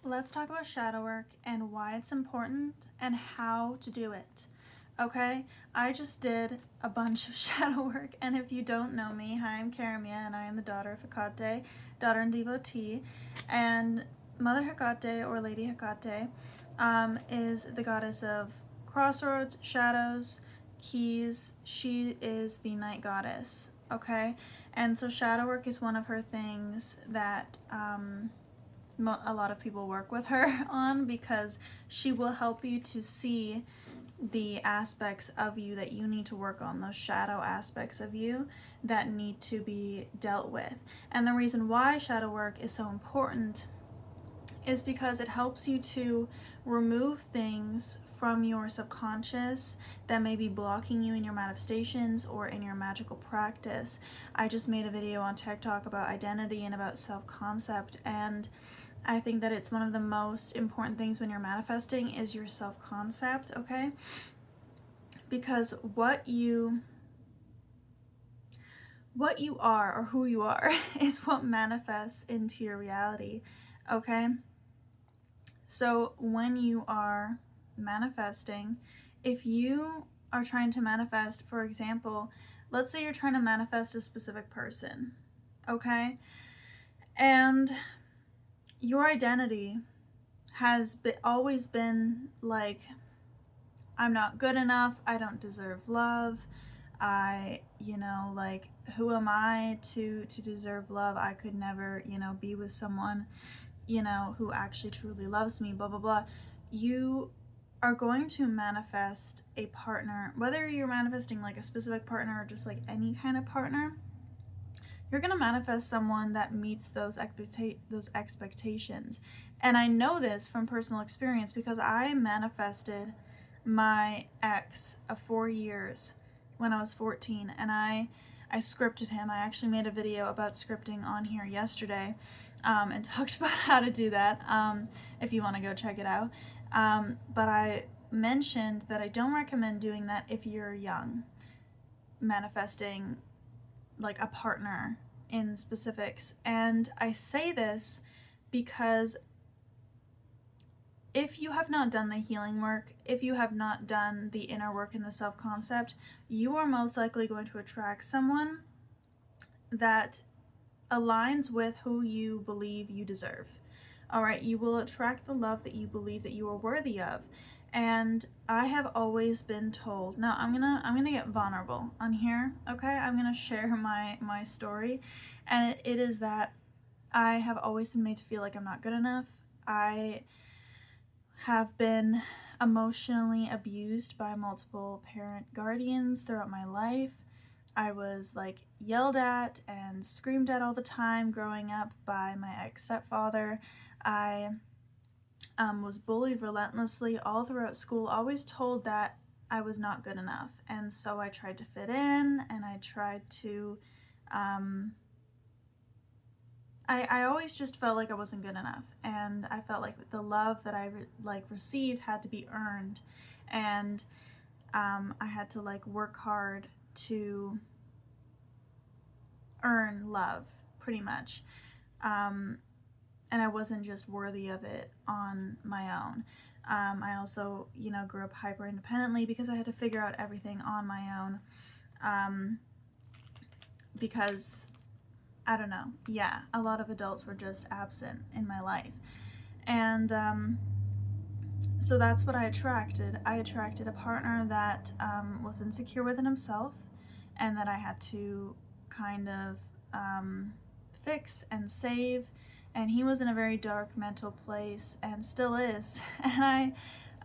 let's talk about shadow work and why it's important and how to do it. Okay, I just did a bunch of shadow work, and if you don't know me, hi, I'm Karamia, and I am the daughter of Hecate, daughter and devotee, and Mother Hecate, or Lady Hecate, is the goddess of crossroads, shadows, keys. She is the night goddess, okay? And so shadow work is one of her things that a lot of people work with her on, because she will help you to see the aspects of you that you need to work on, those shadow aspects of you that need to be dealt with. And the reason why shadow work is so important is because it helps you to remove things from your subconscious that may be blocking you in your manifestations or in your magical practice. I just made a video on TikTok about identity and about self-concept, and I think that it's one of the most important things when you're manifesting is your self-concept, okay? Because what you are, or who you are, is what manifests into your reality, okay? So when you are manifesting, if you are trying to manifest, for example, let's say you're trying to manifest a specific person, okay? And your identity has always been like, I'm not good enough, I don't deserve love, like, who am I to deserve love? I could never, be with someone, who actually truly loves me, blah, blah, blah. You are going to manifest a partner, whether you're manifesting like a specific partner or just like any kind of partner. You're going to manifest someone that meets those expectations. And I know this from personal experience because I manifested my ex of 4 years when I was 14, and I scripted him. I actually made a video about scripting on here yesterday, and talked about how to do that, if you want to go check it out. But I mentioned that I don't recommend doing that if you're young, manifesting like a partner in specifics. And I say this because if you have not done the healing work, if you have not done the inner work in the self-concept, you are most likely going to attract someone that aligns with who you believe you deserve. All right, you will attract the love that you believe that you are worthy of. And I have always been told, now I'm gonna get vulnerable on here, okay? I'm gonna share my story, and it is that I have always been made to feel like I'm not good enough. I have been emotionally abused by multiple parent guardians throughout my life. I was like yelled at and screamed at all the time growing up by my ex-stepfather. I was bullied relentlessly all throughout school, always told that I was not good enough. And so I tried to fit in, and I tried to, I always just felt like I wasn't good enough. And I felt like the love that I received had to be earned. And I had to like work hard to earn love, pretty much. And I wasn't just worthy of it on my own. I also, grew up hyper independently because I had to figure out everything on my own. Because, I don't know, yeah, a lot of adults were just absent in my life. And so that's what I attracted. I attracted a partner that was insecure within himself, and that I had to kind of fix and save. And he was in a very dark mental place, and still is. And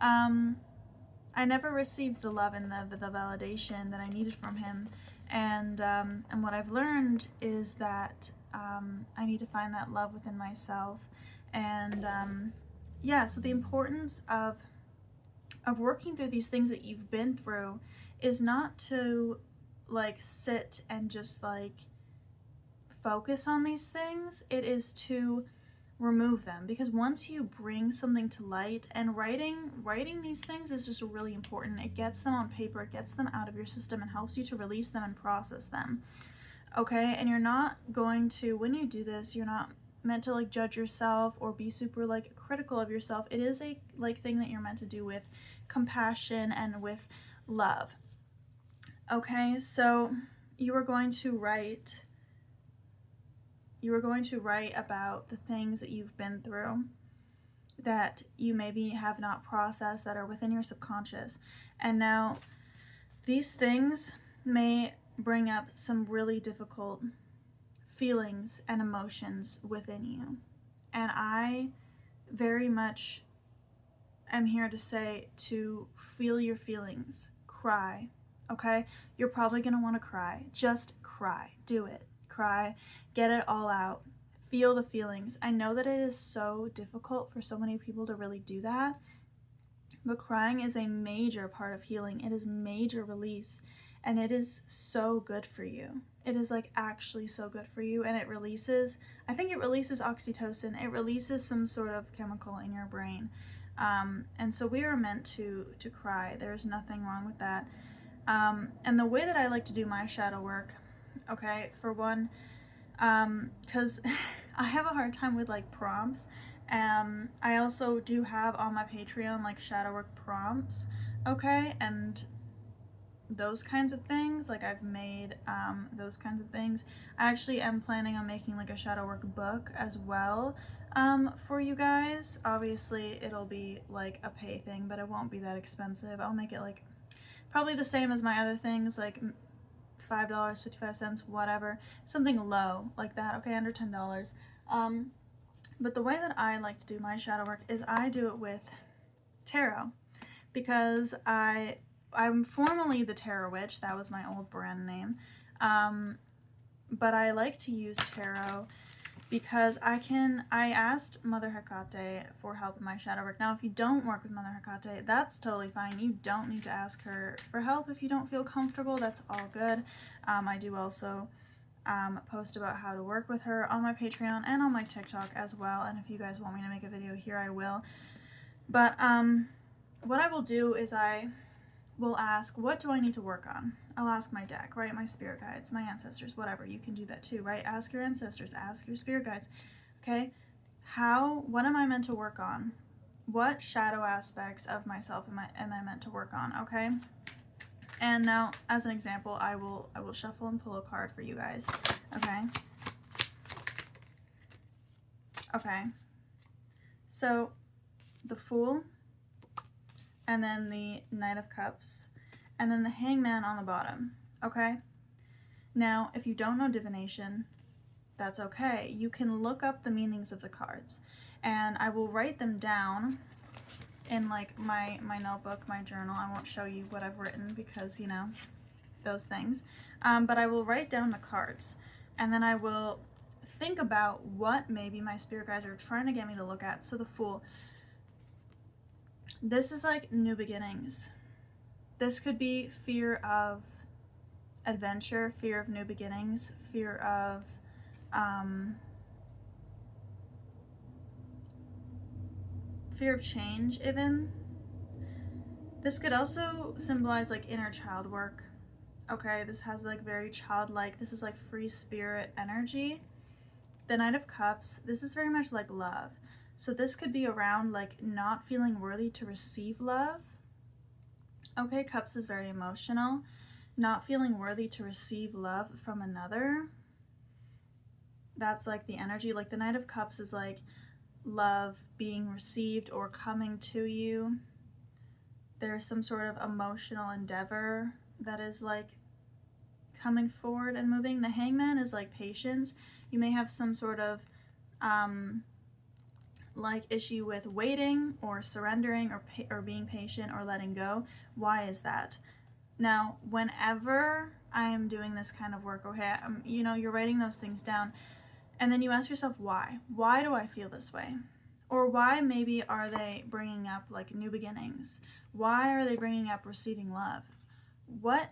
I never received the love and the validation that I needed from him. And what I've learned is that I need to find that love within myself. And yeah, so the importance of working through these things that you've been through is not to like sit and just like focus on these things. It is to remove them, because once you bring something to light, and writing these things is just really important. It gets them on paper, it gets them out of your system, and helps you to release them and process them, okay? And you're not going to, when you do this, you're not meant to like judge yourself or be super like critical of yourself. It is a like thing that you're meant to do with compassion and with love. Okay, so you are going to write about the things that you've been through that you maybe have not processed, that are within your subconscious. And now these things may bring up some really difficult feelings and emotions within you. And I very much am here to say to feel your feelings, cry, okay? You're probably going to want to cry. Just cry. Do it. Cry. Get it all out. Feel the feelings. I know that it is so difficult for so many people to really do that, but crying is a major part of healing. It is major release, and it is so good for you. It is like actually so good for you, and it releases, I think it releases oxytocin. It releases some sort of chemical in your brain. And so we are meant to cry. There's nothing wrong with that. And the way that I like to do my shadow work, okay, for one, because I have a hard time with like prompts. I also do have on my Patreon like shadow work prompts, okay, and those kinds of things. Like I've made those kinds of things. I actually am planning on making like a shadow work book as well for you guys. Obviously it'll be like a pay thing, but it won't be that expensive. I'll make it like probably the same as my other things, like $5, 55 cents, whatever, something low like that, okay, under $10. But the way that I like to do my shadow work is I do it with tarot, because I'm formerly the Tarot Witch. That was my old brand name. But I like to use tarot because I asked Mother Hecate for help in my shadow work. Now, if you don't work with Mother Hecate, that's totally fine. You don't need to ask her for help if you don't feel comfortable. That's all good. I do also post about how to work with her on my Patreon and on my TikTok as well. And if you guys want me to make a video here, I will. But what I will do is I will ask, what do I need to work on? I'll ask my deck, right? My spirit guides, my ancestors, whatever. You can do that too, right? Ask your ancestors, ask your spirit guides. Okay? What am I meant to work on? What shadow aspects of myself am I meant to work on? Okay? And now, as an example, I will shuffle and pull a card for you guys. Okay? Okay. So, the Fool, and then the Knight of Cups, and then the Hangman on the bottom, okay? Now, if you don't know divination, that's okay. You can look up the meanings of the cards, and I will write them down in like my notebook, my journal. I won't show you what I've written because, you know, those things. But I will write down the cards, and then I will think about what maybe my spirit guides are trying to get me to look at. So the Fool, this is like new beginnings. This could be fear of adventure, fear of new beginnings, fear of change even. This could also symbolize like inner child work. Okay, this has like very childlike, this is like free spirit energy. The Knight of Cups, this is very much like love. So this could be around like not feeling worthy to receive love. Okay, Cups is very emotional. Not feeling worthy to receive love from another. That's like the energy. Like the Knight of Cups is like love being received or coming to you. There's some sort of emotional endeavor that is like coming forward and moving. The Hangman is like patience. You may have some sort of like issue with waiting or surrendering or being patient or letting go. Why is that? Now, whenever I am doing this kind of work, okay, you know, you're writing those things down, and then you ask yourself why. Why do I feel this way? Or why maybe are they bringing up like new beginnings? Why are they bringing up receiving love? What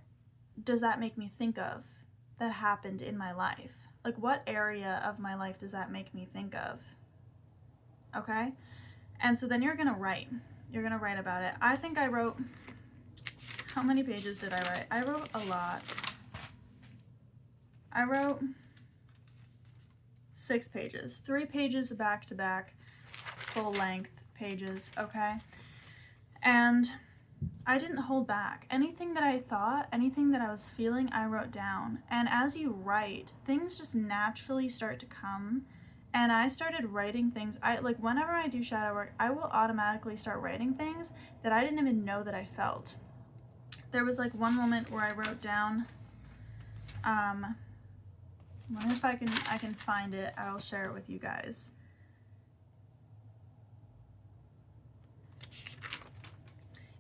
does that make me think of that happened in my life? Like what area of my life does that make me think of? Okay? And so then you're gonna write. You're gonna write about it. I think I wrote, how many pages did I write? I wrote a lot. I wrote 6 pages, 3 pages back to back, full length pages, okay? And I didn't hold back. Anything that I thought, anything that I was feeling, I wrote down. And as you write, things just naturally start to come. And I started writing things. Whenever I do shadow work, I will automatically start writing things that I didn't even know that I felt. There was like one moment where I wrote down, wonder if I can find it. I'll share it with you guys.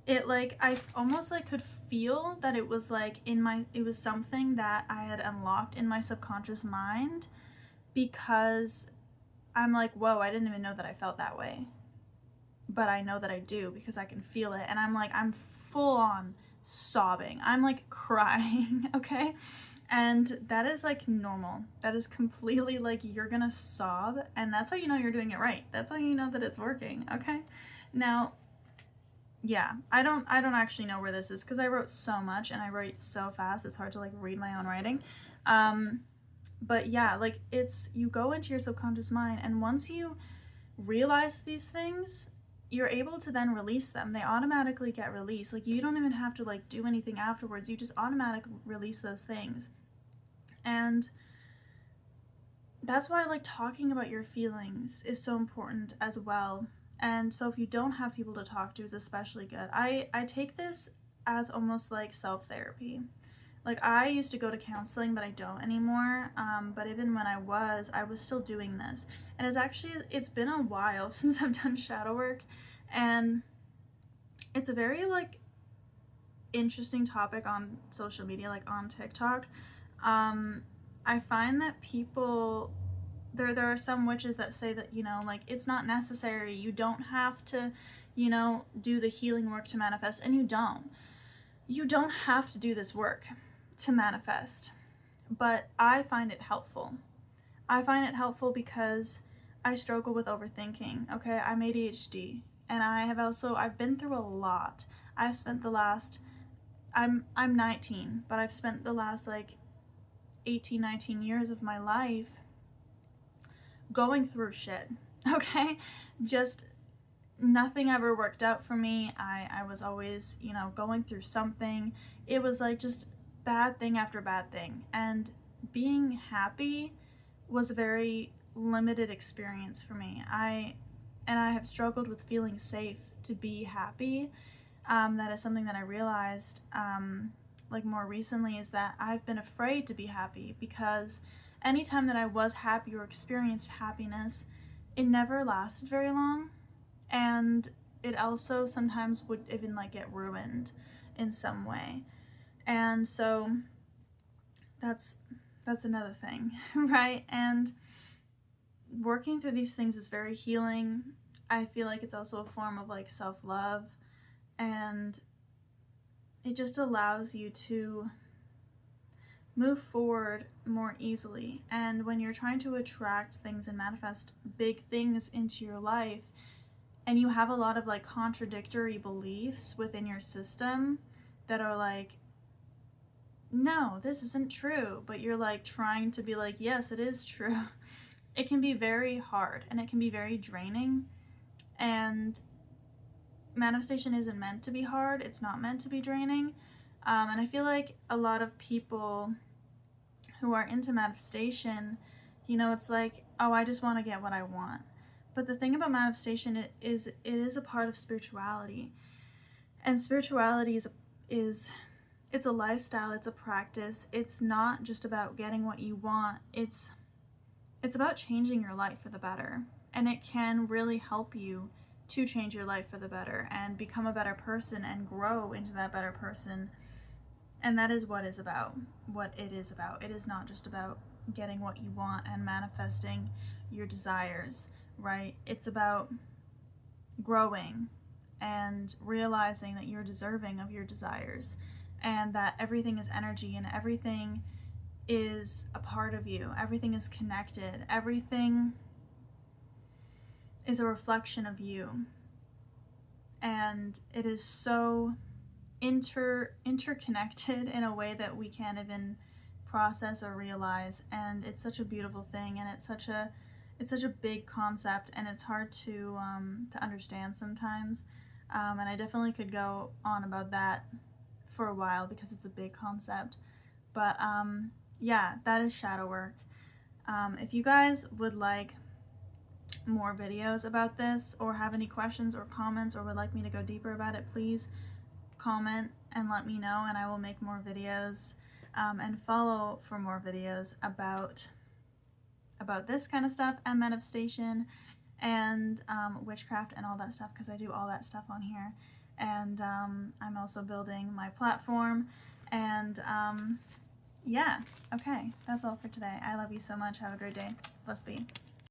It I almost could feel that it was it was something that I had unlocked in my subconscious mind, because I'm like, whoa, I didn't even know that I felt that way. But I know that I do because I can feel it. And I'm full on sobbing. I'm crying, okay? And that is normal. That is completely you're gonna sob, and that's how you know you're doing it right. That's how you know that it's working, okay? Now, yeah, I don't actually know where this is because I wrote so much and I write so fast. It's hard to read my own writing. But yeah, you go into your subconscious mind, and once you realize these things, you're able to then release them. They automatically get released. You don't even have to do anything afterwards. You just automatically release those things. And that's why talking about your feelings is so important as well. And so if you don't have people to talk to, it's especially good. I take this as almost self-therapy. I used to go to counseling, but I don't anymore. But even when I was still doing this. And it's been a while since I've done shadow work. And it's a very interesting topic on social media, on TikTok. I find that people, there are some witches that say that, it's not necessary. You don't have to, do the healing work to manifest. And you don't. You don't have to do this work to manifest. But I find it helpful. I find it helpful because I struggle with overthinking, okay? I'm ADHD. And I've been through a lot. I've spent the last, I'm 19, but I've spent the last 18, 19 years of my life going through shit, okay? Just nothing ever worked out for me. I was always, going through something. It was just bad thing after bad thing. And being happy was a very limited experience for me. I have struggled with feeling safe to be happy. That is something that I realized more recently, is that I've been afraid to be happy, because anytime that I was happy or experienced happiness, it never lasted very long, and it also sometimes would even get ruined in some way. And so that's another thing, right? And working through these things is very healing. I feel it's also a form of self-love, and it just allows you to move forward more easily. And when you're trying to attract things and manifest big things into your life, and you have a lot of contradictory beliefs within your system that are no, this isn't true, but you're trying to be yes, it is true. It can be very hard, and it can be very draining. And manifestation isn't meant to be hard. It's not meant to be draining. And I feel a lot of people who are into manifestation, it's oh, I just want to get what I want. But the thing about manifestation it is a part of spirituality. And spirituality it's a lifestyle, it's a practice. It's not just about getting what you want. It's about changing your life for the better. And it can really help you to change your life for the better and become a better person and grow into that better person. And that is what it is about. It is not just about getting what you want and manifesting your desires, right? It's about growing and realizing that you're deserving of your desires, and that everything is energy, and everything is a part of you. Everything is connected. Everything is a reflection of you. And it is so interconnected in a way that we can't even process or realize, and it's such a beautiful thing, and it's such a big concept, and it's hard to understand sometimes, and I definitely could go on about that for a while because it's a big concept. But yeah, that is shadow work. If you guys would like more videos about this, or have any questions or comments, or would like me to go deeper about it, please comment and let me know, and I will make more videos, and follow for more videos about this kind of stuff, and manifestation, and witchcraft and all that stuff, because I do all that stuff on here. And I'm also building my platform, and yeah, okay, that's all for today. I love you so much. Have a great day. Bless be.